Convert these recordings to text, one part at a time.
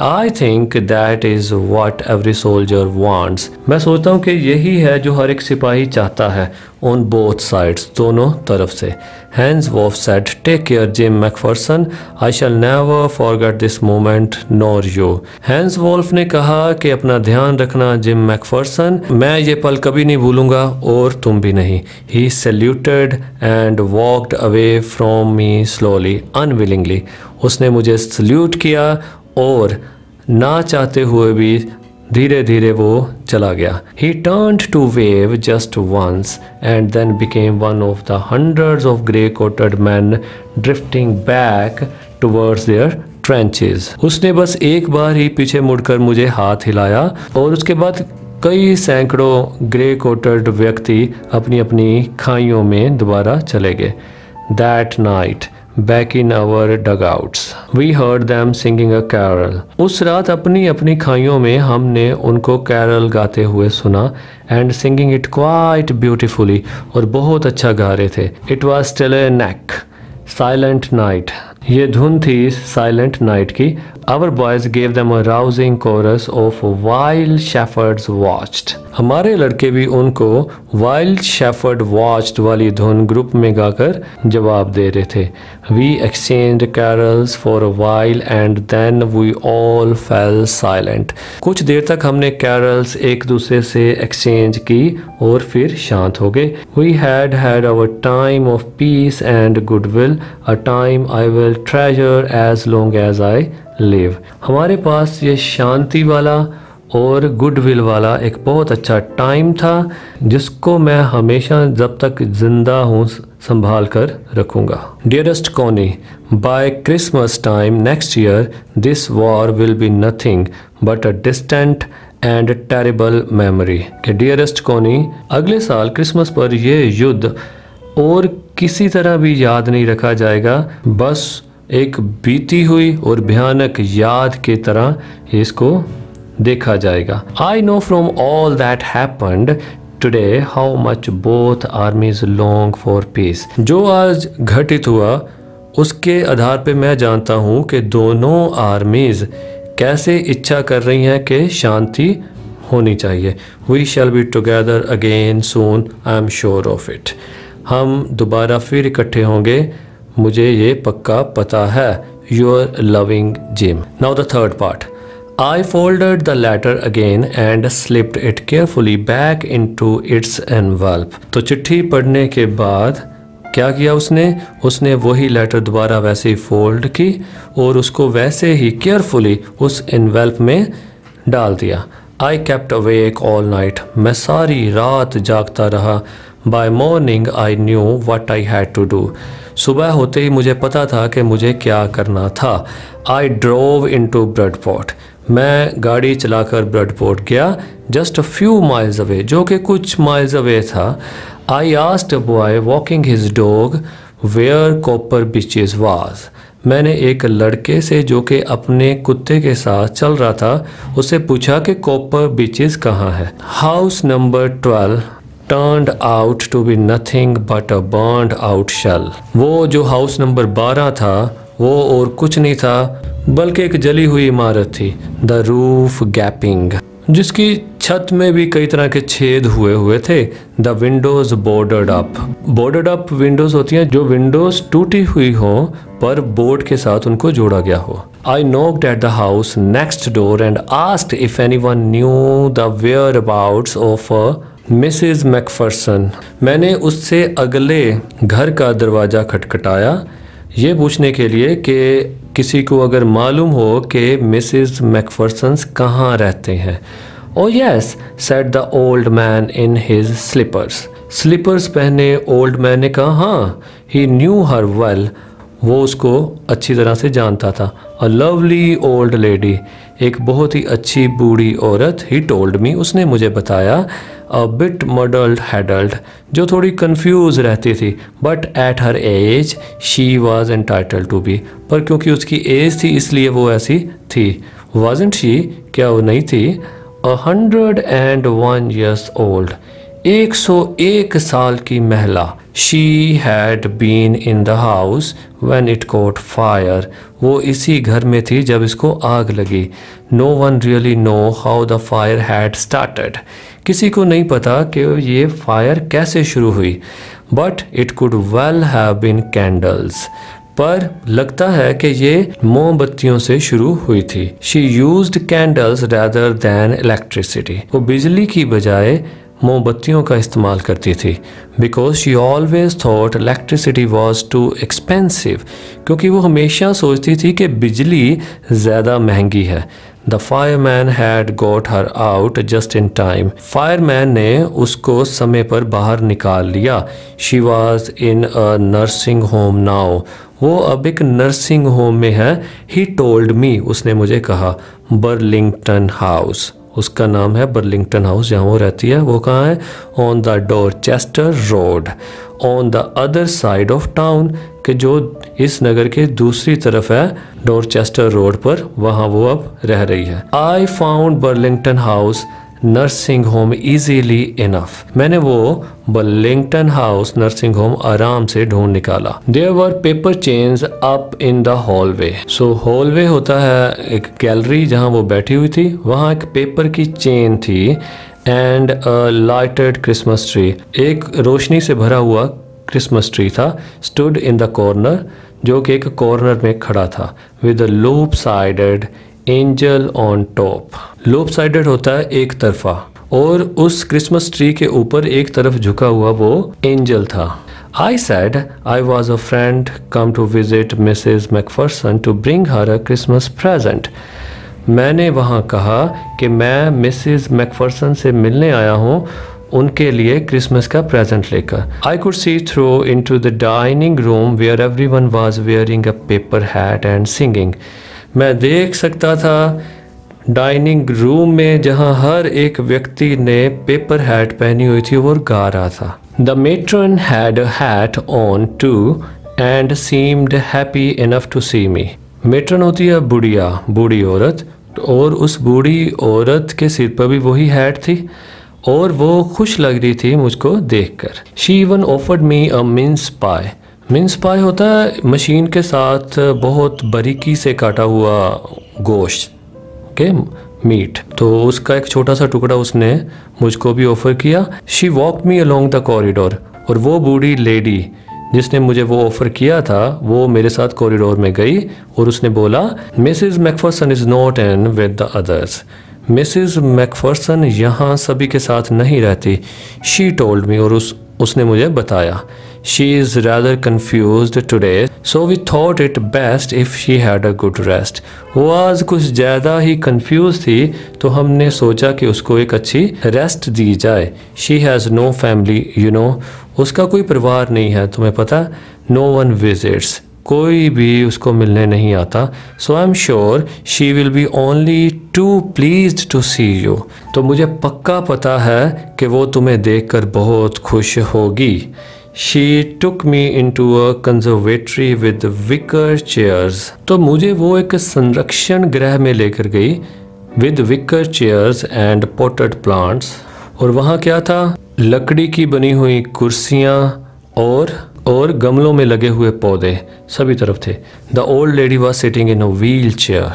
I think that is what every soldier wants. मैं सोचता हूँ कि यही है जो हर एक सिपाही चाहता है। ऑन बोथ साइड्स, दोनों तरफ से। Hans Wolf said, take care Jim McPherson, I shall never forget this moment nor you. Hans Wolf ने कहा कि अपना ध्यान रखना जिम मैकफर्सन, मैं ये पल कभी नहीं भूलूंगा और तुम भी नहीं। He saluted and walked away from me slowly unwillingly. उसने मुझे सल्यूट किया और ना चाहते हुए भी धीरे धीरे वो चला गया। He turned to wave just once and then became one of the hundreds of grey-coated men drifting back towards their trenches. उसने बस एक बार ही पीछे मुड़कर मुझे हाथ हिलाया और उसके बाद कई सैकड़ों ग्रे कोटेड व्यक्ति अपनी अपनी खाइयों में दोबारा चले गए। That night, back in our dugouts, we heard them singing a carol. उस रात अपनी अपनी खाइयों में हमने उनको कैरल गाते हुए सुना and singing it quite beautifully, और बहुत अच्छा गा रहे थे। It was still a neck, silent night. ये धुन थी साइलेंट नाइट की। Our boys gave them a rousing chorus of Wild Shepherds Watched. हमारे लड़के भी उनको Wild Shepherd Watched वाली धुन ग्रुप में गाकर जवाब दे रहे थे। We exchanged carols for a while and then we all fell silent. कुछ देर तक हमने कैरल्स एक दूसरे से एक्सचेंज की और फिर शांत हो गए। We had had our time of peace and goodwill, a time I will treasure as long as I live. हमारे पास ये शांति वाला और गुडविल वाला एक बहुत अच्छा टाइम था जिसको मैं हमेशा जब तक जिंदा हूँ संभाल कर रखूँगा। Dearest Connie, by Christmas time next year this war will be nothing but a distant and terrible memory. कि डियरेस्ट कॉनी, अगले साल क्रिसमस पर यह युद्ध और किसी तरह भी याद नहीं रखा जाएगा, बस एक बीती हुई और भयानक याद की तरह इसको देखा जाएगा। I know from all that happened today how much both आर्मीज long for piece. जो आज घटित हुआ उसके आधार पे मैं जानता हूँ कि दोनों आर्मीज कैसे इच्छा कर रही हैं कि शांति होनी चाहिए। We shall be together again soon, I am sure of it. हम दोबारा फिर इकट्ठे होंगे, मुझे ये पक्का पता है। Your loving gym. Now the third part. I folded the letter again and slipped it carefully back into its envelope. तो चिट्ठी पढ़ने के बाद क्या किया उसने वही लेटर दोबारा वैसे ही फोल्ड की और उसको वैसे ही केयरफुली उस एनवेल्प में डाल दिया। I kept awake all night. मैं सारी रात जागता रहा। By morning I knew what I had to do. सुबह होते ही मुझे पता था कि मुझे क्या करना था। I drove into Bradford. मैं गाड़ी चलाकर ब्रडफोर्ड गया, just a few miles away, जो कि कुछ माइल्स अवे था। I asked a boy walking his dog where Copper Beeches was. मैंने एक लड़के से जो कि अपने कुत्ते के साथ चल रहा था उससे पूछा कि कॉपर बीचेस कहाँ है। House number 12 turned out to be nothing but a burned out shell. वो जो हाउस नंबर 12 था वो और कुछ नहीं था बल्कि एक जली हुई इमारत थी। द रूफ गैपिंग, जिसकी छत में भी कई तरह के छेद हुए थे। The windows boarded up. Boarded up windows होती हैं जो विंडोज टूटी हुई हो पर बोर्ड के साथ उनको जोड़ा गया हो। I knocked at the house next door and asked if anyone knew the whereabouts of Mrs McPherson. मैंने उससे अगले घर का दरवाज़ा खटखटाया ये पूछने के लिए कि किसी को अगर मालूम हो कि मिसेस मैकफर्सन्स कहाँ रहते हैं। Oh yes, said the old man in his slippers. Slippers पहने ओल्ड मैन ने कहा हाँ, ही न्यू हर वेल, वो उसको अच्छी तरह से जानता था। अ लवली ओल्ड लेडी, एक बहुत ही अच्छी बूढ़ी औरत। ही टोल्ड मी, उसने मुझे बताया। अ बिट मडल्ड हैडल्ड, जो थोड़ी कंफ्यूज रहती थी। But at her age she was entitled to be, पर क्योंकि उसकी एज थी इसलिए वो ऐसी थी। वाजंट शी, क्या वो नहीं थी। 101 years old, 101 साल की महिला। She had been in the house when it caught fire. वो इसी घर में थी जब इसको आग लगी। No one really know how the fire had started. किसी को नहीं पता कि ये फायर कैसे शुरू हुई। But it could well have been candles. पर लगता है कि ये मोमबत्तियों से शुरू हुई थी। She used candles rather than electricity. वो बिजली की बजाय मोमबत्तियों का इस्तेमाल करती थी। Because she always thought electricity was too expensive. क्योंकि वो हमेशा सोचती थी कि बिजली ज़्यादा महंगी है। The fireman had got her out just in time. Fireman ने उसको समय पर बाहर निकाल लिया। She was in a nursing home now. वो अब एक नर्सिंग होम में है। ही टोल्ड मी, उसने मुझे कहा। बर्लिंगटन हाउस, उसका नाम है बर्लिंगटन हाउस जहाँ वो रहती है। वो कहाँ है? On the Dorchester road, on the other side of town, कि जो इस नगर के दूसरी तरफ है डोरचेस्टर रोड पर, वहाँ वो अब रह रही है। I found Burlington house nursing home easily enough. मैंने वो बर्लिंगटन हाउस नर्सिंग होम आराम से ढूंढ निकाला। There were paper chains up in the hallway. सो हॉलवे होता है एक गैलरी जहां वो बैठी हुई थी, वहां एक पेपर की चेन थी। And a lighted Christmas tree, एक रोशनी से भरा हुआ क्रिसमस ट्री था। स्टूड इन द कॉर्नर, जो कि एक कॉर्नर में खड़ा था। With a loop sided angel on top. Loop sided होता है एक तरफा, और उस क्रिसमस ट्री के ऊपर एक तरफ झुका हुआ वो एंजल था। I said I was a friend come to visit Mrs. McPherson to bring her a Christmas present. मैंने वहाँ कहा कि मैं मिसेस मैकफरसन से मिलने आया हूँ उनके लिए क्रिसमस का प्रेजेंट लेकर। I could see through into the dining room where everyone was wearing a paper hat and singing. मैं देख सकता था डाइनिंग रूम में जहां हर एक व्यक्ति ने पेपर हैट पहनी हुई थी और गा रहा था। The matron had a hat on too and seemed happy enough to see me. Matron होती है बुढ़िया, बूढ़ी औरत, और उस बूढ़ी औरत के सिर पर भी वही हैट थी और वो खुश लग रही थी मुझको देखकर। She even offered me a mince pie. Mince pie होता है मशीन के साथ बहुत बारीकी से काटा हुआ गोश्त के मीट, तो उसका एक छोटा सा टुकड़ा उसने मुझको भी ऑफर किया। She walk me along the corridor, और वो बूढ़ी लेडी जिसने मुझे वो ऑफर किया था वो मेरे साथ कॉरिडोर में गई और उसने बोला, Mrs McPherson is not in with the others. Mrs McPherson यहाँ सभी के साथ नहीं रहती। शी टोल्ड मी, और उसने मुझे बताया। She is rather confused today, so we thought it best if she had a good rest. वो आज कुछ ज़्यादा ही confused थी, तो हमने सोचा कि उसको एक अच्छी रेस्ट दी जाए। She has no family, you know. उसका कोई परिवार नहीं है, तुम्हें पता। No one visits. कोई भी उसको मिलने नहीं आता। So I'm sure she will be only too pleased to see you. तो मुझे पक्का पता है कि वो तुम्हें देखकर बहुत खुश होगी। She took me into a conservatory with wicker chairs. तो मुझे वो एक संरक्षण गृह में लेकर गई with wicker chairs and potted plants. और वहाँ क्या था? लकड़ी की बनी हुई कुर्सियाँ और गमलों में लगे हुए पौधे सभी तरफ थे। The old lady was sitting in a wheelchair.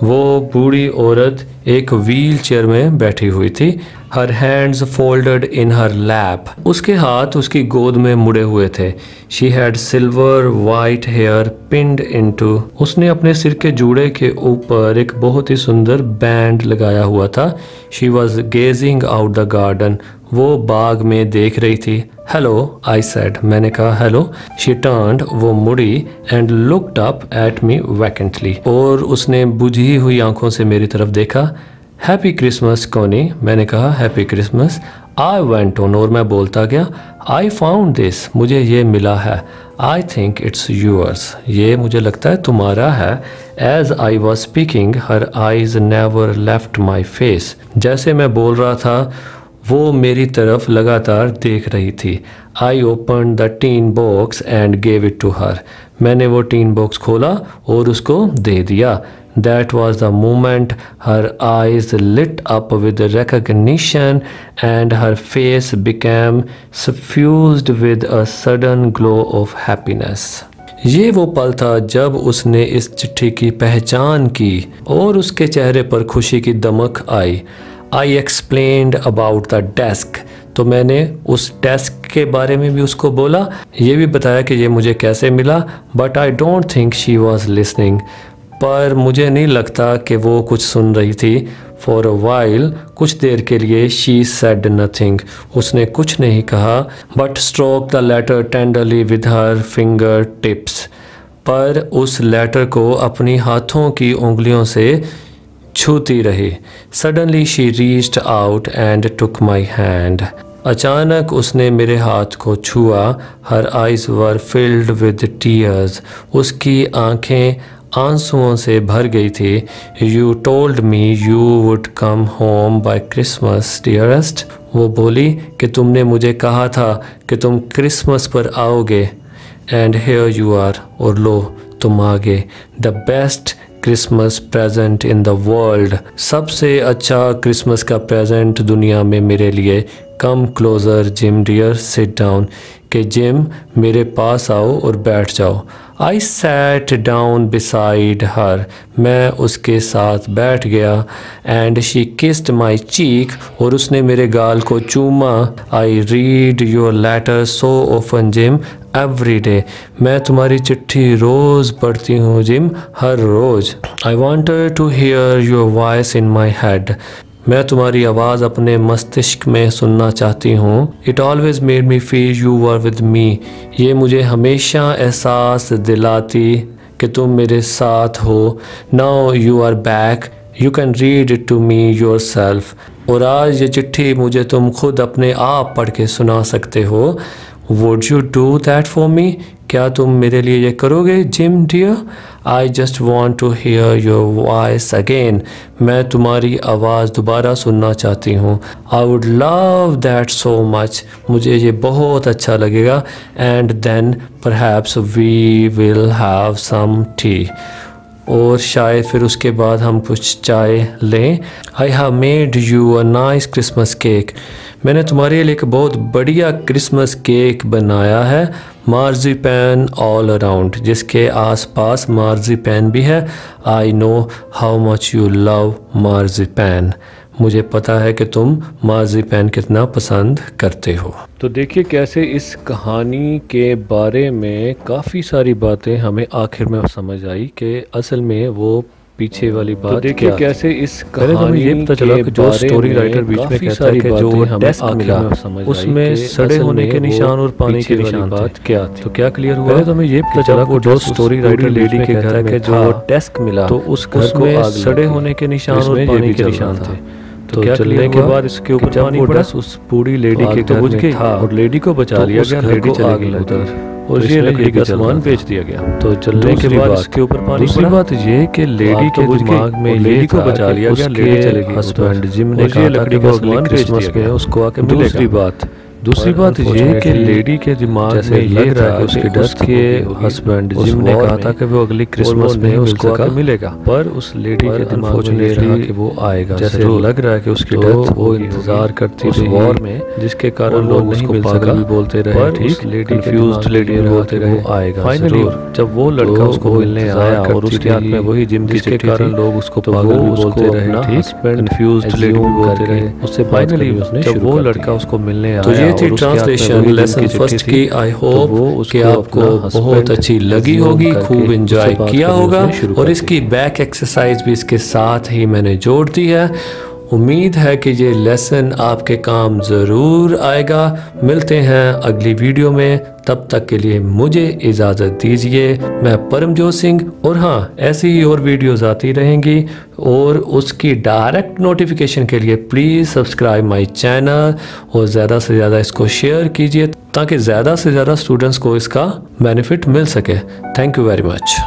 वो बूढ़ी औरत एक व्हील चेयर में बैठी हुई थी। Her hands folded in her lap. उसके हाथ उसकी गोद में मुड़े हुए थे। She had silver white hair pinned into. उसने अपने सिर के जूड़े के ऊपर एक बहुत ही सुंदर बैंड लगाया हुआ था। She was gazing out the garden. वो बाग में देख रही थी। हेलो, आई सेड, मैंने कहा हेलो। शी टर्न्ड, वो मुड़ी, and looked up at me vacantly, और उसने बुझी हुई आंखों से मेरी तरफ देखा। हैप्पी क्रिसमस कोनी, मैंने कहा happy Christmas. I went on, और मैं बोलता गया, आई फाउंड दिस, मुझे ये मिला है। आई थिंक इट्स यूअर्स, ये मुझे लगता है तुम्हारा है। As I was speaking her eyes never left my face. जैसे मैं बोल रहा था वो मेरी तरफ लगातार देख रही थी। I open the tin box and gave it to her. मैंने वो टीन बॉक्स खोला और उसको दे दिया। That was the moment her eyes lit up with recognition and her face became suffused with a sudden glow of happiness. ये वो पल था जब उसने इस चिट्ठी की पहचान की और उसके चेहरे पर खुशी की दमक आई। I explained about the desk, तो मैंने उस डेस्क के बारे में भी उसको बोला, ये भी बताया कि ये मुझे कैसे मिला। But I don't think she was listening, पर मुझे नहीं लगता कि वो कुछ सुन रही थी। For a while, कुछ देर के लिए she said nothing, उसने कुछ नहीं कहा, but stroked the letter tenderly with her fingertips, पर उस लेटर को अपनी हाथों की उंगलियों से छूती रही। Suddenly she reached out and took my hand. अचानक उसने मेरे हाथ को छुआ। Her eyes were filled with tears. उसकी आंखें आंसुओं से भर गई थी। You told me you would come home by Christmas, dearest. वो बोली कि तुमने मुझे कहा था कि तुम क्रिसमस पर आओगे। And here you are, और लो तुम आ गए। The best Christmas present in the world, सबसे अच्छा क्रिसमस का प्रेजेंट दुनिया में मेरे लिए। Come closer Jim dear, sit down, कि जिम मेरे पास आओ और बैठ जाओ। I sat down beside her, मैं उसके साथ बैठ गया। And she kissed my cheek, और उसने मेरे गाल को चूमा। I read your letter so often Jim every day, मैं तुम्हारी चिट्ठी रोज़ पढ़ती हूँ Jim, her rose. I wanted to hear your voice in my head, मैं तुम्हारी आवाज़ अपने मस्तिष्क में सुनना चाहती हूँ। It always made me feel you were with me, ये मुझे हमेशा एहसास दिलाती कि तुम मेरे साथ हो। Now you are back, you can read it to me yourself, और आज ये चिट्ठी मुझे तुम खुद अपने आप पढ़ के सुना सकते हो। Would you do that for me, क्या तुम मेरे लिए ये करोगे Jim dear? I just want to hear your voice again, मैं तुम्हारी आवाज़ दोबारा सुनना चाहती हूँ। I would love that so much, मुझे ये बहुत अच्छा लगेगा। And then perhaps we will have some tea, और शायद फिर उसके बाद हम कुछ चाय लें। I have made you a nice Christmas cake, मैंने तुम्हारे लिए एक बहुत बढ़िया क्रिसमस केक बनाया है। मार्जिपैन ऑल अराउंड, जिसके आसपास मार्जिपैन भी है। I know how much you love marzipan, मुझे पता है कि तुम मार्जिपैन कितना पसंद करते हो। तो देखिए कैसे इस कहानी के बारे में काफ़ी सारी बातें हमें आखिर में समझ आई कि असल में वो पीछे वाली बात। तो देखिए कैसे इस कहानी ये पता चला कि जो स्टोरी राइटर बीच में कहता है कि जो डेस्क मिला उसमें सड़े होने के निशान और पानी के निशान बात क्या थी, तो क्या क्लियर हुआ? पहले तो हमें ये पता चला कि जो स्टोरी राइटर लेडी के घर में जो डेस्क मिला तो उस घर में सड़े होने के निशान और पानी के निशान थे। तो क्या चलने के बाद इसके ऊपर पानी पड़ा, उस बूढ़ी लेडी के घर में था और लेडी को बचा लिया गया, लेडी चली गई उधर और ये लकड़ी का सामान बेच दिया गया। तो चलने के बाद इसके ऊपर पानी। दूसरी बात ये कि लेडी के दिमाग में लेडी को बचा लिया गया, लेडी चले गई। हस्बैंड जिम ने कहा लकड़ी का सामान क्रिसमस में उसको आके मिलेगा। दूसरी बात ये कि लेडी के दिमाग में ये रहा कि उसके डेस्क के हस्बैंड जिम ने कहा था कि वो अगली क्रिसमस में उसको आके मिलेगा, पर उस लेडी के दिमाग में ये रहा कि वो आएगा। जैसे लग रहा है कि उसकी डेथ वो इंतजार करती थी वॉर में, जिसके कारण लोग उसको पागल भी बोलते रहे। ठीक, लेडी कंफ्यूज्ड लेडी भी बोलते रहे वो आएगा। फाइनली जब वो लड़का उसको मिलने आया और उसके हाथ में वही जिम की चिट्ठी थी, लोग उसको पागल भी बोलते रहे। ठीक, कंफ्यूज्ड लेडी भी बोलते रहे। उससे फाइनली जब वो लड़का उसको मिलने आया थी ट्रांसलेशन लेसन फर्स्ट की। आई होप कि आपको बहुत अच्छी लगी होगी, खूब एंजॉय किया होगा, और इसकी बैक एक्सरसाइज भी इसके साथ ही मैंने जोड़ दी है। उम्मीद है कि ये लेसन आपके काम ज़रूर आएगा। मिलते हैं अगली वीडियो में, तब तक के लिए मुझे इजाज़त दीजिए। मैं परमजोत सिंह, और हाँ ऐसी ही और वीडियोज़ आती रहेंगी, और उसकी डायरेक्ट नोटिफिकेशन के लिए प्लीज़ सब्सक्राइब माय चैनल और ज़्यादा से ज़्यादा इसको शेयर कीजिए ताकि ज़्यादा से ज़्यादा स्टूडेंट्स को इसका बेनिफिट मिल सके। Thank you very much.